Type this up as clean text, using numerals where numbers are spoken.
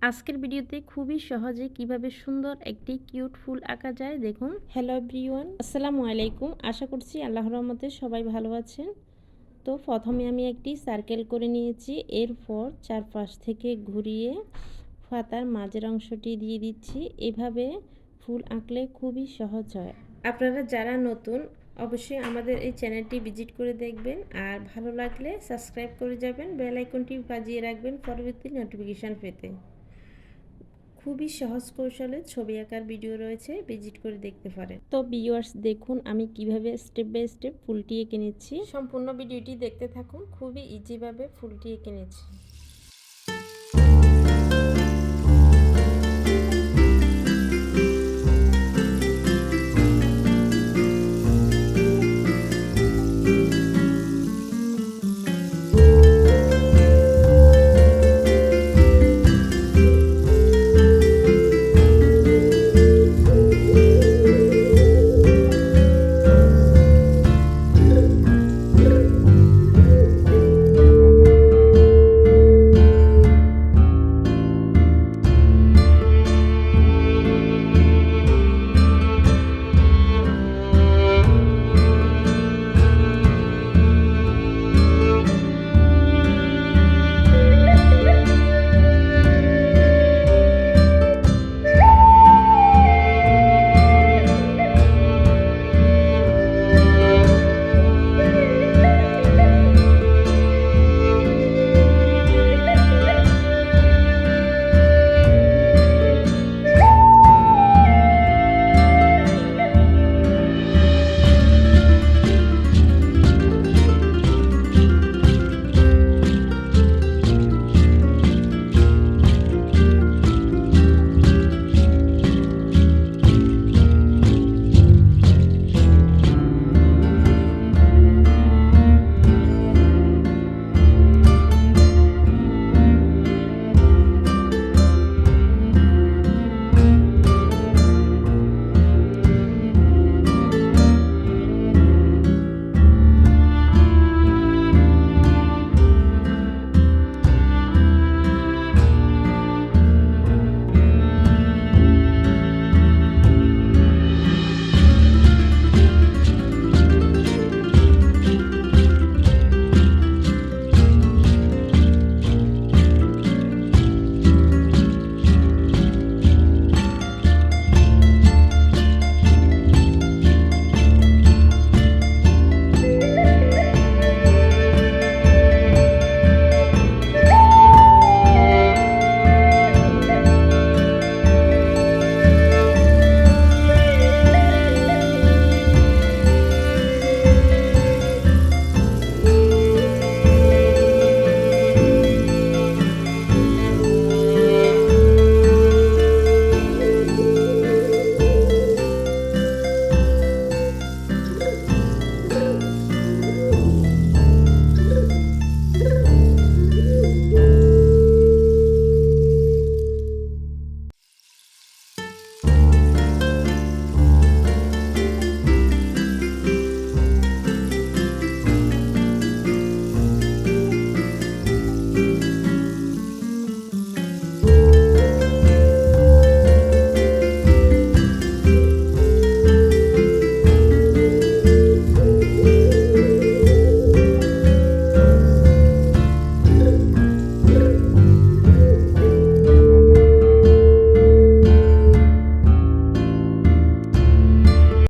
আজকের ভিডিওতে খুবই সহজে কিভাবে সুন্দর একটি কিউট ফুল আঁকা যায় দেখুন। হ্যালো এভরিওয়ান, আসসালামু আলাইকুম। আশা করছি আল্লাহর রহমতে সবাই ভালো আছেন। তো প্রথমে আমি একটি সার্কেল করে নিয়েছি, এরপর চারপাশ থেকে ঘুরিয়ে পাতার মাঝের অংশটি দিয়ে দিচ্ছি। এভাবে ফুল আঁকলে খুবই সহজ হয়। আপনারা যারা নতুন অবশ্যই আমাদের এই চ্যানেলটি ভিজিট করে দেখবেন, আর ভালো লাগলে সাবস্ক্রাইব করে যাবেন, বেল আইকনটি বাজিয়ে রাখবেন পরবর্তী নোটিফিকেশান পেতে। খুবই সহজ কৌশলে ছবি আঁকার ভিডিও রয়েছে, ভিজিট করে দেখতে পারেন। তো ভিউয়ার্স দেখুন আমি কিভাবে স্টেপ বাই স্টেপ ফুলটি এঁকে নিচ্ছি। সম্পূর্ণ ভিডিওটি দেখতে থাকুন, খুবই ইজিভাবে ফুলটি এঁকে নিচ্ছি।